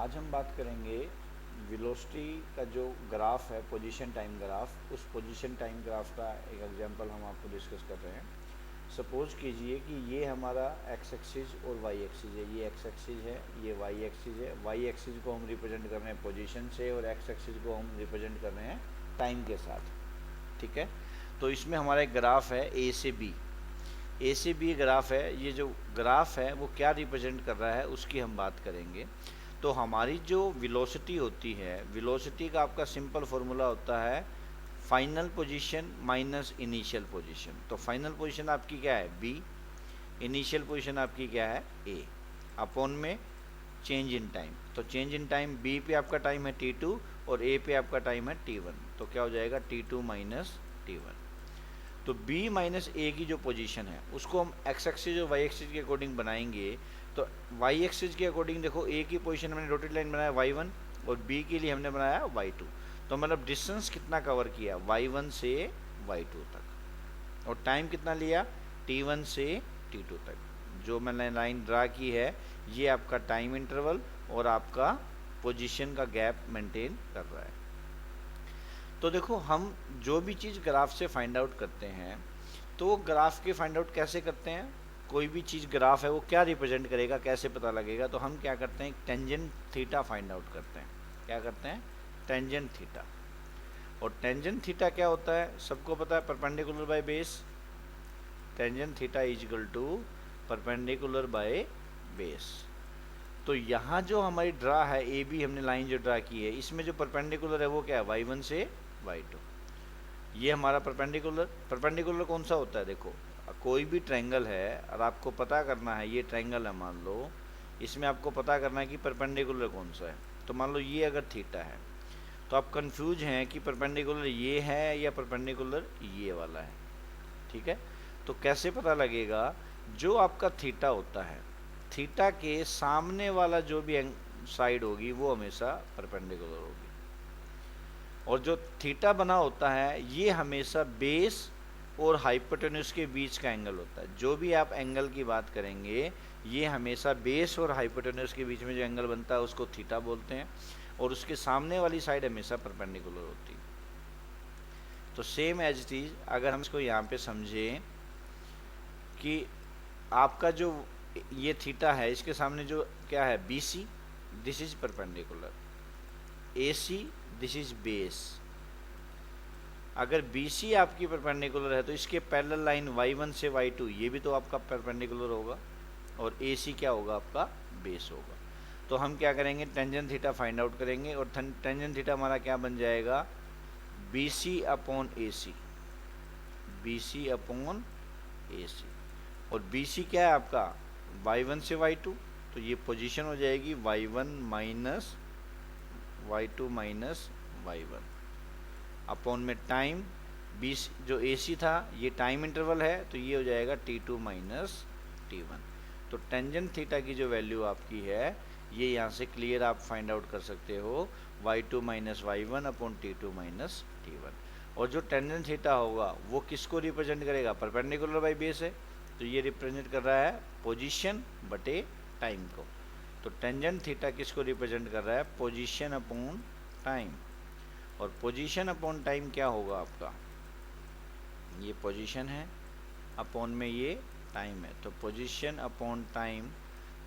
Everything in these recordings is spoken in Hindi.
आज हम बात करेंगे वेलोसिटी का जो ग्राफ है, पोजीशन टाइम ग्राफ। उस पोजीशन टाइम ग्राफ का एक एग्जांपल हम आपको डिस्कस कर रहे हैं। सपोज कीजिए कि ये हमारा एक्स एक्सिस और वाई एक्सिस है। ये एक्स एक्सिस है, ये वाई एक्सिस है। वाई एक्सिस को हम रिप्रेजेंट कर रहे हैं पोजीशन से और एक्स एक्सिस को हम रिप्रेजेंट कर रहे हैं टाइम के साथ। ठीक है, तो इसमें हमारा एक ग्राफ है ए से बी ग्राफ है। ये जो ग्राफ है वो क्या रिप्रेजेंट कर रहा है उसकी हम बात करेंगे। तो हमारी जो वेलोसिटी होती है, वेलोसिटी का आपका सिंपल फॉर्मूला होता है final position minus initial position. तो फाइनल पोजीशन आपकी क्या है, बी। इनिशियल पोजीशन आपकी क्या है, ए, अपॉन में चेंज इन टाइम। तो चेंज इन टाइम बी पे आपका टाइम है t2 और ए पे आपका टाइम है t1। तो क्या हो जाएगा, t2 माइनस t1। तो b माइनस ए की जो पोजीशन है उसको हम एक्स एक्सिस और वाई एक्सिस के अकॉर्डिंग बनाएंगे। तो वाई एक्सिस के अकॉर्डिंग देखो, ए की पोजीशन हमने डॉटेड लाइन बनाया y1 और b के लिए हमने बनाया y2। तो मतलब डिस्टेंस कितना कवर किया, y1 से y2 तक। और टाइम कितना लिया, t1 से t2 तक। जो मैंने लाइन ड्रा की है ये आपका टाइम इंटरवल और आपका पोजीशन का गैप मेंटेन कर रहा है। तो देखो, हम जो भी चीज़ ग्राफ से फाइंड आउट करते हैं तो वो ग्राफ के फाइंड आउट कैसे करते हैं। कोई भी चीज़ ग्राफ है वो क्या रिप्रेजेंट करेगा, कैसे पता लगेगा। तो हम क्या करते हैं, टेंजेंट थीटा फाइंड आउट करते हैं। क्या करते हैं, टेंजेंट थीटा। और टेंजेंट थीटा क्या होता है, सबको पता है, perpendicular by base. Tangent theta is equal to perpendicular by base. तो यहाँ जो हमारी ड्रा है, ए बी हमने लाइन जो ड्रा की है, इसमें जो परपेंडिकुलर है वो क्या है, y1 से y2। ये हमारा परपेंडिकुलर। परपेंडिकुलर कौन सा होता है, देखो कोई भी ट्रायंगल है और आपको पता करना है, ये ट्रायंगल है मान लो, इसमें आपको पता करना है कि परपेंडिकुलर कौन सा है। तो मान लो ये अगर थीटा है तो आप कंफ्यूज हैं कि परपेंडिकुलर ये है या परपेंडिकुलर ये वाला है। ठीक है, तो कैसे पता लगेगा, जो आपका थीटा होता है, थीटा के सामने वाला जो भी साइड होगी वो हमेशा परपेंडिकुलर होगी। और जो थीटा बना होता है ये हमेशा बेस और हाइपोटेन्यूज के बीच का एंगल होता है। जो भी आप एंगल की बात करेंगे ये हमेशा बेस और हाइपोटेन्यूज के बीच में जो एंगल बनता है उसको थीटा बोलते हैं। और उसके सामने वाली साइड हमेशा परपेंडिकुलर होती है। तो सेम एज इट इज, अगर हम इसको यहाँ पे समझें कि आपका जो ये थीटा है इसके सामने जो क्या है, B C, this is perpendicular. A C, this is base. अगर बी सी आपकी परपेंडिकुलर है तो इसके पैरेलल लाइन y1 से y2 ये भी तो आपका परपेंडिकुलर होगा। और ए सी क्या होगा, आपका बेस होगा। तो हम क्या करेंगे, टेंजेंट थीटा फाइंड आउट करेंगे। और टेंजेंट थीटा हमारा क्या बन जाएगा, बी सी अपॉन ए सी, बी सी अपॉन ए सी। और बी सी क्या है आपका, y1 से y2। तो ये पोजीशन हो जाएगी y1 minus y2 minus y1 upon में टाइम। बी जो ए सी था ये टाइम इंटरवल है तो ये हो जाएगा t2 माइनस t1। तो टेंजेंट थीटा की जो वैल्यू आपकी है ये यहाँ से क्लियर आप फाइंड आउट कर सकते हो, y2 minus y1 upon t2 minus t1। और जो टेंजेंट थीटा होगा वो किसको रिप्रेजेंट करेगा, परपेंडिकुलर बाई बेस है तो ये रिप्रेजेंट कर रहा है पोजीशन बटे टाइम को। तो टेंजेंट थीटा किसको रिप्रेजेंट कर रहा है, पोजीशन अपॉन टाइम। और पोजीशन अपॉन टाइम क्या होगा आपका, ये पोजीशन है अपॉन में ये टाइम है। तो पोजीशन अपॉन टाइम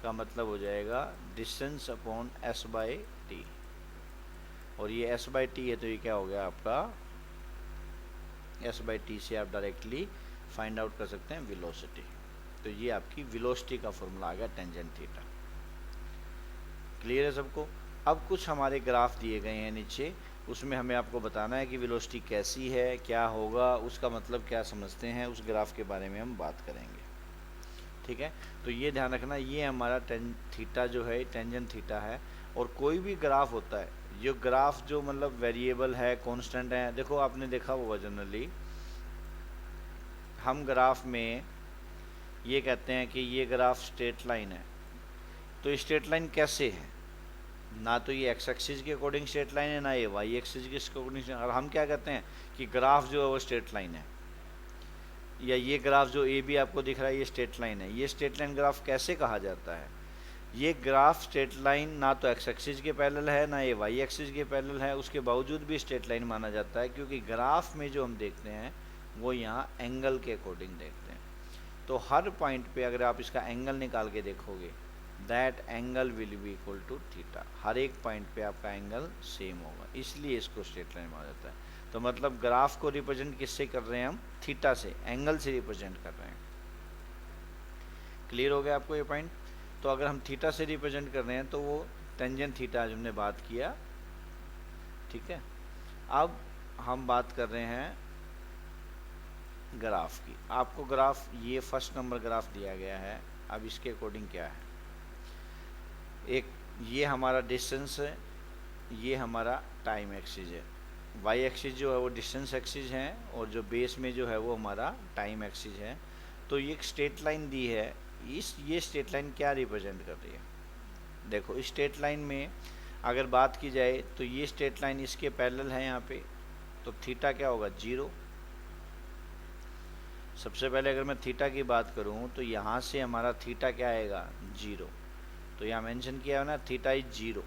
का मतलब हो जाएगा distance upon S by T. और ये एस बाई टी है तो ये क्या हो गया आपका, एस बाई टी से आप डायरेक्टली फाइंड आउट कर सकते हैं वेलोसिटी। तो ये आपकी वेलोसिटी का फॉर्मूला आ गया टेंजेंट थीटा। क्लियर है सबको। अब कुछ हमारे ग्राफ दिए गए हैं नीचे, उसमें हमें आपको बताना है कि वेलोसिटी कैसी है, क्या होगा, उसका मतलब क्या समझते हैं, उस ग्राफ के बारे में हम बात करेंगे। ठीक है, तो ये ध्यान रखना, ये हमारा थीटा जो है टेंजेंट थीटा है। और कोई भी ग्राफ होता है, जो ग्राफ जो मतलब वेरिएबल है, कांस्टेंट है, देखो आपने देखा होगा जनरली हम ग्राफ में ये कहते हैं कि ये ग्राफ स्ट्रेट लाइन है। तो स्ट्रेट लाइन कैसे है, ना तो ये एक्स एक्सिस के अकॉर्डिंग स्ट्रेट लाइन है, ना ये वाई एक्सिस के अकॉर्डिंग। और हम क्या कहते हैं कि ग्राफ जो है वो स्ट्रेट लाइन है, या ये ग्राफ जो ए बी आपको दिख रहा है ये स्ट्रेट लाइन है। ये स्ट्रेट लाइन ग्राफ कैसे कहा जाता है, ये ग्राफ स्ट्रेट लाइन ना तो एक्स एक्सिस के पैरेलल है ना ये वाई एक्सिस के पैरेलल है, उसके बावजूद भी स्ट्रेट लाइन माना जाता है क्योंकि ग्राफ में जो हम देखते हैं वो यहाँ एंगल के अकॉर्डिंग देखते हैं। तो हर पॉइंट पे अगर आप इसका एंगल निकाल के देखोगे that angle will be equal to theta, हर एक पॉइंट पे आपका एंगल सेम होगा, इसलिए इसको स्ट्रेट लाइन माना जाता है। तो मतलब ग्राफ को रिप्रेजेंट किससे कर रहे हैं हम? थीटा से, एंगल से रिप्रेजेंट कर रहे हैं। क्लियर हो गया आपको ये पॉइंट? तो अगर हम थीटा से रिप्रेजेंट कर रहे हैं तो वो टेंजेंट थीटा आज हमने बात किया, ठीक है। अब हम बात कर रहे हैं ग्राफ की। आपको ग्राफ, ये फर्स्ट नंबर ग्राफ दिया गया है, अब इसके अकॉर्डिंग क्या है, एक ये हमारा डिस्टेंस है, ये हमारा टाइम एक्सिस है, वाई एक्सिस जो है वो डिस्टेंस एक्सिस है और जो बेस में जो है वो हमारा टाइम एक्सिस है। तो ये एक स्ट्रेट लाइन दी है, ये स्ट्रेट लाइन क्या रिप्रेजेंट कर रही है? देखो इस स्ट्रेट लाइन में अगर बात की जाए तो ये स्ट्रेट लाइन इसके पैरेलल है यहाँ पे, तो थीटा क्या होगा? 0। सबसे पहले अगर मैं थीटा की बात करूँ तो यहाँ से हमारा थीटा क्या आएगा? 0। तो यहाँ मेंशन किया है ना, थीटा इज 0।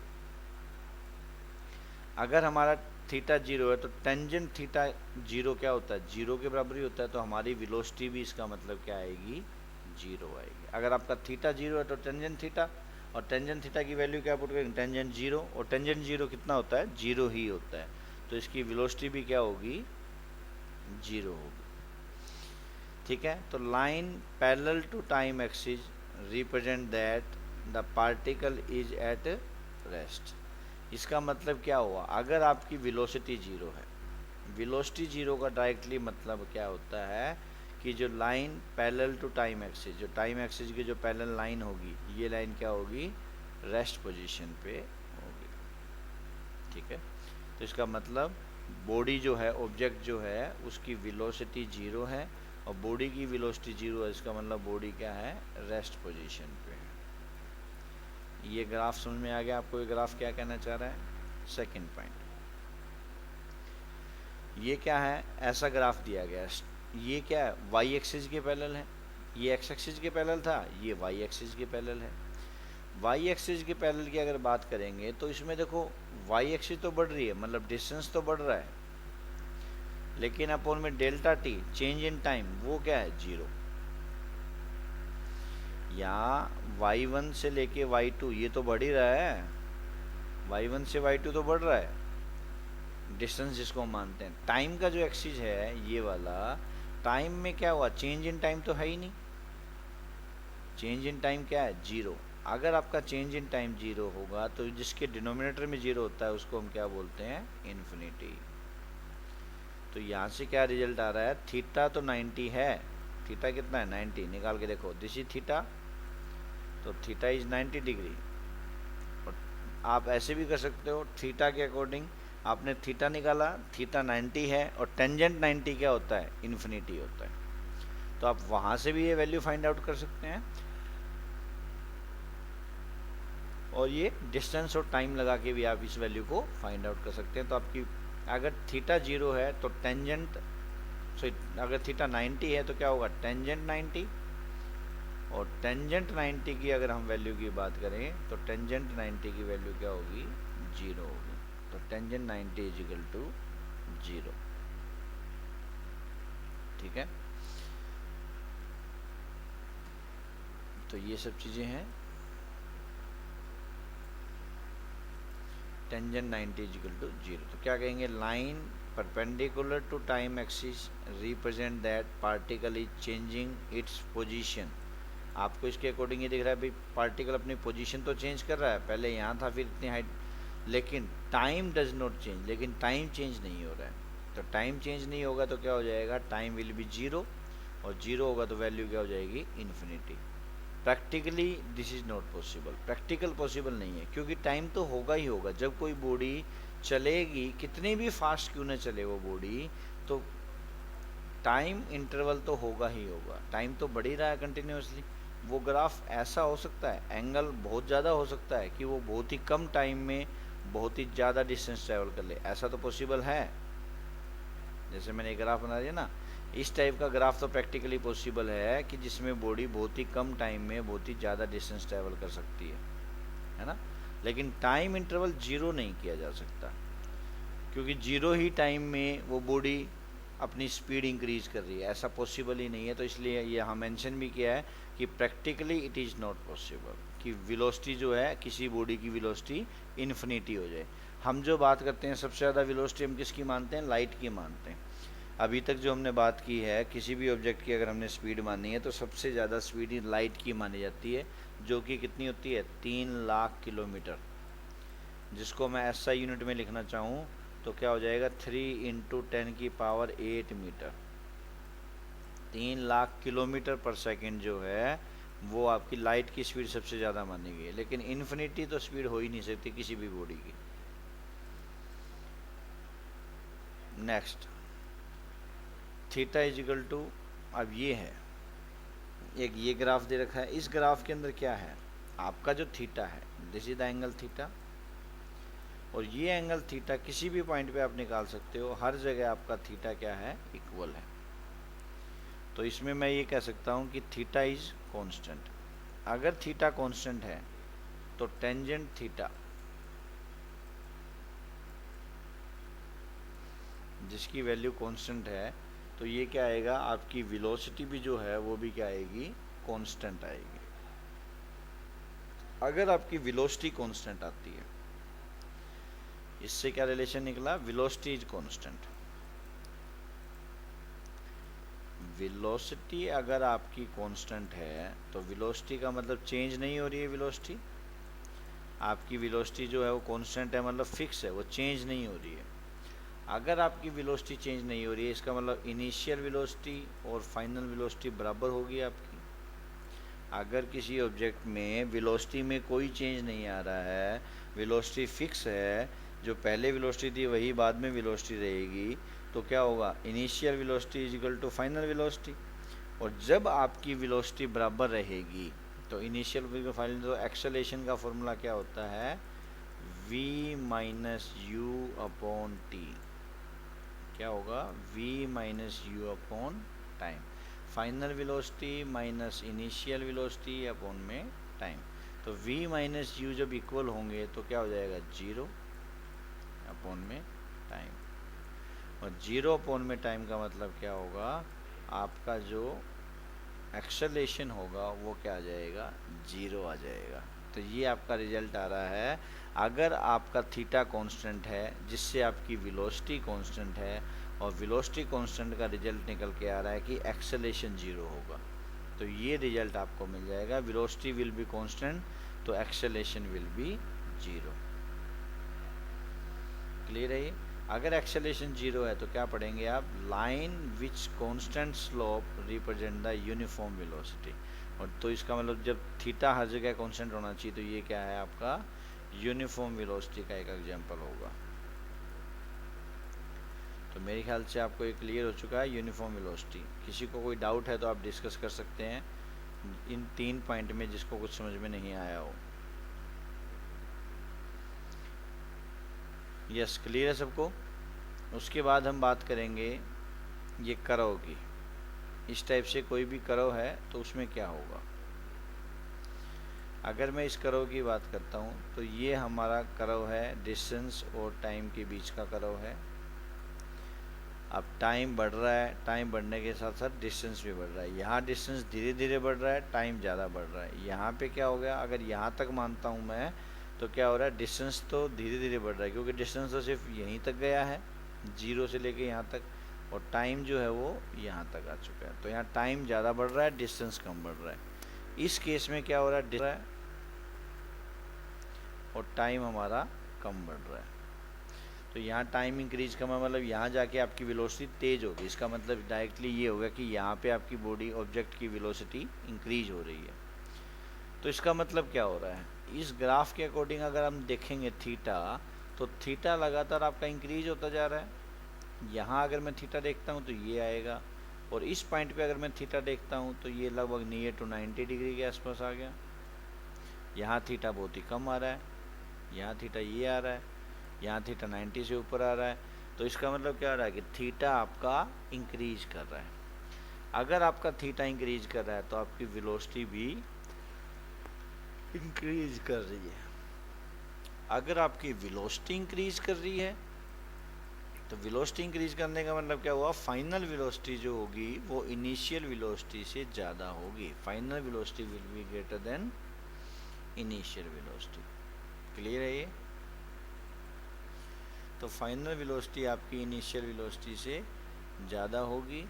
अगर हमारा थीटा 0 है तो टेंजेंट थीटा 0 क्या होता है? 0 के बराबर ही होता है। तो हमारी वेलोसिटी भी इसका मतलब क्या आएगी? 0 आएगी। अगर आपका थीटा 0 है तो टेंजेंट थीटा, और टेंजेंट थीटा की वैल्यू क्या पुट करेंगे? टेंजेंट 0, और टेंजेंट 0 कितना होता है? 0 ही होता है। तो इसकी वेलोसिटी भी क्या होगी? 0 होगी, ठीक है। तो line parallel to time axis represent that the particle is at rest. इसका मतलब क्या हुआ? अगर आपकी वेलोसिटी 0 है, वेलोसिटी 0 का डायरेक्टली मतलब क्या होता है कि जो line parallel to time axis, जो टाइम एक्सिस की जो पैरेलल लाइन होगी, ये लाइन क्या होगी? रेस्ट पोजीशन पे होगी, ठीक है। तो इसका मतलब बॉडी जो है, ऑब्जेक्ट जो है, उसकी वेलोसिटी 0 है और बॉडी की वेलोसिटी 0 है। इसका मतलब बॉडी क्या है? रेस्ट पोजीशन पे है। ये ग्राफ समझ में आ गया आपको? ये ग्राफ क्या कहना चाह रहा है? सेकंड पॉइंट, ये क्या है? ऐसा ग्राफ दिया गया है, ये क्या है? वाई एक्सिस के पैरेलल है, ये एक्स एक्सिस के पैरेलल था, ये वाई एक्सिस के पैरेलल है। वाई एक्सिस के पैरेलल की अगर बात करेंगे तो इसमें देखो वाई एक्सिस तो बढ़ रही है, मतलब डिस्टेंस तो बढ़ रहा है, लेकिन अपॉन में delta T, change in time, वो क्या है? 0। यहाँ y1 से लेके y2 ये तो बढ़ ही रहा है, y1 से y2 तो बढ़ रहा है डिस्टेंस जिसको हम मानते हैं। टाइम का जो एक्सिस है ये वाला, टाइम में क्या हुआ? चेंज इन टाइम तो है ही नहीं। चेंज इन टाइम क्या है? 0। अगर आपका चेंज इन टाइम 0 होगा तो जिसके डिनोमिनेटर में 0 होता है उसको हम क्या बोलते हैं? इन्फिनिटी। तो यहाँ से क्या रिजल्ट आ रहा है? थीटा तो 90 है, थीटा कितना है? 90। निकाल के देखो, दिस इज थीटा, तो थीटा इज 90 डिग्री। और आप ऐसे भी कर सकते हो, थीटा के अकॉर्डिंग आपने थीटा निकाला, थीटा 90 है और टेंजेंट 90 क्या होता है? इन्फिनिटी होता है। तो आप वहाँ से भी ये वैल्यू फाइंड आउट कर सकते हैं, और ये डिस्टेंस और टाइम लगा के भी आप इस वैल्यू को फाइंड आउट कर सकते हैं। तो आपकी अगर थीटा 0 है तो टेंजेंट, अगर थीटा 90 है तो क्या होगा? टेंजेंट 90, और टेंजेंट 90 की अगर हम वैल्यू की बात करें तो टेंजेंट 90 की वैल्यू क्या होगी? 0 होगी। तो टेंजेंट 90 इज इक्वल टू 0, ठीक है। तो ये सब चीज़ें हैं। टेंजेंट 90 इज इक्वल टू 0, तो क्या कहेंगे? Line perpendicular to time axis represent that particle is changing its position. आपको इसके अकॉर्डिंग ये दिख रहा है भाई, पार्टिकल अपनी पोजीशन तो चेंज कर रहा है, पहले यहाँ था फिर इतनी हाइट, लेकिन टाइम डज नॉट चेंज, लेकिन टाइम चेंज नहीं हो रहा है। तो टाइम चेंज नहीं होगा तो क्या हो जाएगा? टाइम विल बी 0, और 0 होगा तो वैल्यू क्या हो जाएगी? Infinity. Practically this is not possible, practical possible नहीं है, क्योंकि टाइम तो होगा ही होगा। जब कोई बॉडी चलेगी, कितनी भी फास्ट क्यों न चले वो बॉडी, तो टाइम इंटरवल तो होगा ही होगा, टाइम तो बढ़ ही रहा है कंटिन्यूसली। वो ग्राफ ऐसा हो सकता है, एंगल बहुत ज़्यादा हो सकता है कि वो बहुत ही कम टाइम में बहुत ही ज़्यादा डिस्टेंस ट्रैवल कर ले, ऐसा तो पॉसिबल है। जैसे मैंने एक ग्राफ बना दिया ना, इस टाइप का ग्राफ तो प्रैक्टिकली पॉसिबल है कि जिसमें बॉडी बहुत ही कम टाइम में बहुत ही ज़्यादा डिस्टेंस ट्रैवल कर सकती है। है ना। लेकिन टाइम इंटरवल जीरो नहीं किया जा सकता, क्योंकि जीरो ही टाइम में वो बॉडी अपनी स्पीड इंक्रीज कर रही है, ऐसा पॉसिबल ही नहीं है। तो इसलिए ये यहाँ मेंशन भी किया है कि practically it is not possible कि वेलोसिटी जो है किसी बॉडी की वेलोसिटी इन्फिनिटी हो जाए। हम जो बात करते हैं सबसे ज़्यादा वेलोसिटी हम किसकी मानते हैं, लाइट की मानते हैं। अभी तक जो हमने बात की है, किसी भी ऑब्जेक्ट की अगर हमने स्पीड मानी है तो सबसे ज़्यादा स्पीड लाइट की मानी जाती है, जो कि कितनी होती है, 3 लाख किलोमीटर। जिसको मैं SI यूनिट में लिखना चाहूँ तो क्या हो जाएगा, 3 × 10⁸ मीटर। 3 लाख किलोमीटर पर सेकेंड जो है वो आपकी लाइट की स्पीड सबसे ज़्यादा मानी गई है। लेकिन इन्फिनिटी तो स्पीड हो ही नहीं सकती किसी भी बॉडी की। Next, theta is equal to, अब ये है एक ये ग्राफ दे रखा है। इस ग्राफ के अंदर क्या है, आपका जो थीटा है, this is the angle theta, और ये एंगल थीटा किसी भी पॉइंट पे आप निकाल सकते हो, हर जगह आपका थीटा क्या है, इक्वल है। तो इसमें मैं ये कह सकता हूँ कि थीटा इज कांस्टेंट। अगर थीटा कांस्टेंट है तो टेंजेंट थीटा, जिसकी वैल्यू कांस्टेंट है, तो ये क्या आएगा, आपकी वेलोसिटी भी जो है वो भी क्या आएगी, कांस्टेंट आएगी। अगर आपकी वेलोसिटी कांस्टेंट आती है, इससे क्या रिलेशन निकला, वेलोसिटी इज कांस्टेंट। वेलोसिटी अगर आपकी कांस्टेंट है तो वेलोसिटी का मतलब चेंज नहीं हो रही है। वेलोसिटी आपकी वेलोसिटी जो है वो कांस्टेंट है, मतलब फिक्स है, वो चेंज नहीं हो रही है। अगर आपकी वेलोसिटी चेंज नहीं हो रही है, इसका मतलब इनिशियल वेलोसिटी और फाइनल वेलोसिटी बराबर होगी आपकी। अगर किसी ऑब्जेक्ट में वेलोसिटी में कोई चेंज नहीं आ रहा है, वेलोसिटी फिक्स है, जो पहले वेलोसिटी थी वही बाद में वेलोसिटी रहेगी, तो क्या होगा, initial velocity is equal to final velocity. और जब आपकी वेलोसिटी बराबर रहेगी तो इनिशियल फाइनल, तो एक्सेलरेशन का फॉर्मूला क्या होता है, v - u/t। क्या होगा, v - u/टाइम। Final velocity minus initial velocity upon में टाइम। तो v - u जब इक्वल होंगे तो क्या हो जाएगा, 0 अपॉन में टाइम। और 0 अपॉन में टाइम का मतलब क्या होगा, आपका जो एक्सेलरेशन होगा वो क्या आ जाएगा, 0 आ जाएगा। तो ये आपका रिजल्ट आ रहा है। अगर आपका थीटा कांस्टेंट है, जिससे आपकी वेलोसिटी कांस्टेंट है, और वेलोसिटी कांस्टेंट का रिजल्ट निकल के आ रहा है कि एक्सेलरेशन 0 होगा, तो ये रिजल्ट आपको मिल जाएगा। वेलोसिटी विल बी कांस्टेंट तो एक्सेलरेशन विल बी 0। क्लियर है ये। अगर एक्सेलरेशन 0 है तो क्या पढ़ेंगे आप, line which constant slope represent the uniform velocity. और तो इसका मतलब जब थीटा हर जगह कांस्टेंट होना चाहिए, तो ये क्या है, आपका यूनिफॉर्म वेलोसिटी का एक एग्जांपल होगा। तो मेरे ख्याल से आपको ये क्लियर हो चुका है, यूनिफॉर्म वेलोसिटी। किसी को कोई डाउट है तो आप डिस्कस कर सकते हैं इन 3 पॉइंट में, जिसको कुछ समझ में नहीं आया हो। यस, क्लियर है सबको। उसके बाद हम बात करेंगे ये करव की। इस टाइप से कोई भी करव है तो उसमें क्या होगा। अगर मैं इस करव की बात करता हूँ तो ये हमारा करव है, डिस्टेंस और टाइम के बीच का करव है। अब टाइम बढ़ रहा है, टाइम बढ़ने के साथ साथ डिस्टेंस भी बढ़ रहा है। यहाँ डिस्टेंस धीरे धीरे बढ़ रहा है, टाइम ज़्यादा बढ़ रहा है। यहाँ पे क्या हो गया, अगर यहाँ तक मानता हूँ मैं, तो क्या हो रहा है, डिस्टेंस तो धीरे धीरे बढ़ रहा है, क्योंकि डिस्टेंस तो सिर्फ यहीं तक गया है, 0 से लेके यहाँ तक, और टाइम जो है वो यहाँ तक आ चुका है। तो यहाँ टाइम ज़्यादा बढ़ रहा है, डिस्टेंस कम बढ़ रहा है। इस केस में क्या हो रहा है, और टाइम हमारा कम बढ़ रहा है। तो यहाँ टाइम इंक्रीज का मतलब यहाँ जाके आपकी वेलोसिटी तेज़ होगी। इसका मतलब डायरेक्टली ये होगा कि यहाँ पे आपकी बॉडी ऑब्जेक्ट की वेलोसिटी इंक्रीज हो रही है। तो इसका मतलब क्या हो रहा है, इस ग्राफ के अकॉर्डिंग अगर हम देखेंगे थीटा, तो थीटा लगातार आपका इंक्रीज होता जा रहा है। यहाँ अगर मैं थीटा देखता हूँ तो ये आएगा, और इस पॉइंट पे अगर मैं थीटा देखता हूँ तो ये लगभग नियर टू 90 डिग्री के आसपास आ गया। यहाँ थीटा बहुत ही कम आ रहा है, यहाँ थीटा ये आ रहा है, यहाँ थीटा 90 से ऊपर आ रहा है। तो इसका मतलब क्या आ रहा है कि थीटा आपका इंक्रीज कर रहा है। अगर आपका थीटा इंक्रीज कर रहा है तो आपकी वेलोसिटी भी इंक्रीज कर रही है। अगर आपकी वेलोसिटी इंक्रीज कर रही है तो वेलोसिटी इंक्रीज करने का मतलब क्या हुआ, फाइनल वेलोसिटी जो होगी वो इनिशियल वेलोसिटी से ज़्यादा होगी। Final velocity will be greater than initial velocity. Clear है ये? तो फाइनल वेलोसिटी आपकी इनिशियल वेलोसिटी से ज़्यादा होगी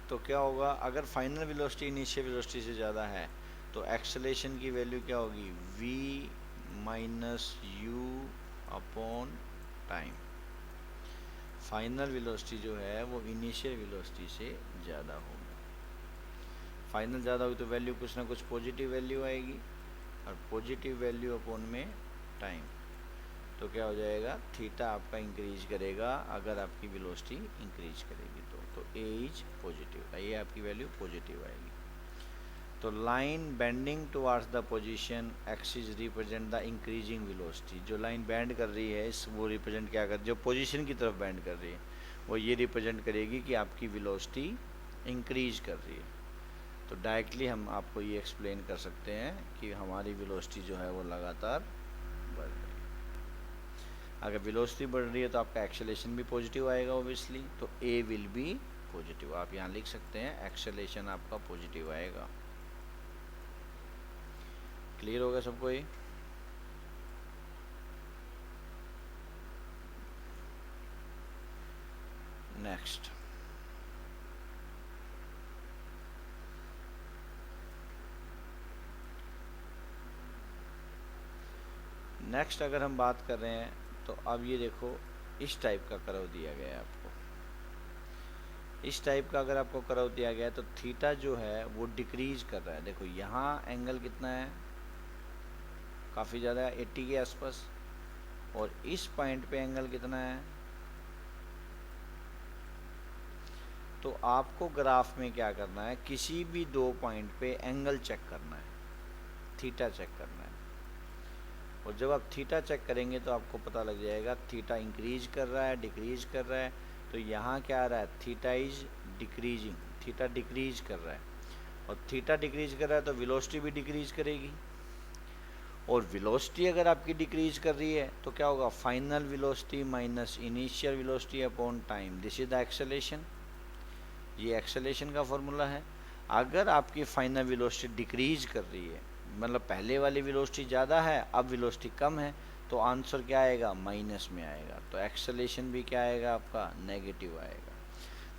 तो क्या होगा, अगर फाइनल वेलोसिटी इनिशियल वेलोसिटी से ज़्यादा है तो एक्सेलेरेशन की वैल्यू क्या होगी, v minus you upon time. Final velocity जो है वो इनिशियल वेलोसिटी से ज़्यादा होगी। फाइनल ज़्यादा होगी तो वैल्यू कुछ ना कुछ पॉजिटिव वैल्यू आएगी, और पॉजिटिव वैल्यू अपॉन में टाइम, तो क्या हो जाएगा, थीटा आपका इंक्रीज करेगा अगर आपकी वेलोसिटी इंक्रीज करेगी तो ए इज पॉजिटिव, ये आपकी वैल्यू पॉजिटिव आएगी। तो line bending towards the position axis represent the increasing velocity. जो लाइन बेंड कर रही है वो रिप्रेजेंट क्या कर, जो पोजीशन की तरफ बेंड कर रही है वो ये रिप्रेजेंट करेगी कि आपकी वेलोसिटी इंक्रीज कर रही है। तो डायरेक्टली हम आपको ये एक्सप्लेन कर सकते हैं कि हमारी वेलोसिटी जो है वो लगातार बढ़ रही है। अगर वेलोसिटी बढ़ रही है तो आपका एक्सेलेरेशन भी पॉजिटिव आएगा ओब्वियसली, तो ए विल बी पॉजिटिव। आप यहाँ लिख सकते हैं एक्सेलेरेशन आपका पॉजिटिव आएगा। क्लियर होगा सबको ये? नेक्स्ट अगर हम बात कर रहे हैं तो अब ये देखो इस टाइप का कर्व दिया गया है आपको। इस टाइप का अगर आपको कर्व दिया गया है तो थीटा जो है वो डिक्रीज कर रहा है। देखो यहाँ एंगल कितना है, काफ़ी ज़्यादा है, 80 के आसपास, और इस पॉइंट पे एंगल कितना है। तो आपको ग्राफ में क्या करना है, किसी भी दो पॉइंट पे एंगल चेक करना है, थीटा चेक करना है, और जब आप थीटा चेक करेंगे तो आपको पता लग जाएगा थीटा इंक्रीज कर रहा है, डिक्रीज कर रहा है। तो यहाँ क्या आ रहा है, theta is decreasing, theta decrease कर रहा है, और थीटा डिक्रीज कर रहा है तो वेलोसिटी भी डिक्रीज करेगी। और वेलोसिटी अगर आपकी डिक्रीज कर रही है तो क्या होगा, final velocity minus initial velocity upon time, this is the acceleration. ये एक्सेलेरेशन का फॉर्मूला है। अगर आपकी फाइनल वेलोसिटी डिक्रीज कर रही है, मतलब पहले वाली वेलोसिटी ज़्यादा है अब वेलोसिटी कम है, तो आंसर क्या आएगा, माइनस में आएगा। तो एक्सेलेरेशन भी क्या आएगा आपका, नेगेटिव आएगा।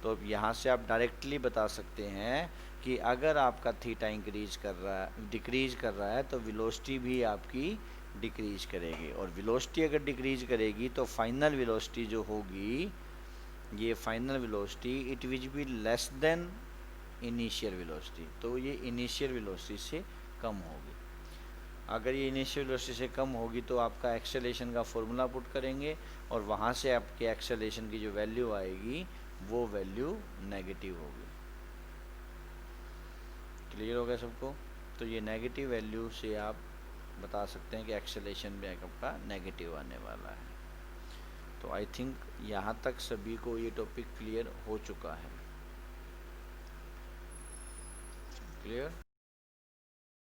तो अब यहाँ से आप डायरेक्टली बता सकते हैं कि अगर आपका थीटा इंक्रीज कर रहा है, डिक्रीज कर रहा है, तो वेलोसिटी भी आपकी डिक्रीज करेगी, और वेलोसिटी अगर डिक्रीज करेगी तो फाइनल वेलोसिटी जो होगी, ये final velocity it will be less than initial velocity, तो ये इनिशियल वेलोसिटी से कम होगी। अगर ये इनिशियल वेलोसिटी से कम होगी तो आपका एक्सेलेरेशन का फॉर्मूला पुट करेंगे, और वहाँ से आपके एक्सेलेरेशन की जो वैल्यू आएगी वो वैल्यू नेगेटिव होगी। क्लियर हो गया सबको? तो ये नेगेटिव वैल्यू से आप बता सकते हैं कि एक्सेलेरेशन भी आपका नेगेटिव आने वाला है। तो आई थिंक यहाँ तक सभी को ये टॉपिक क्लियर हो चुका है। क्लियर?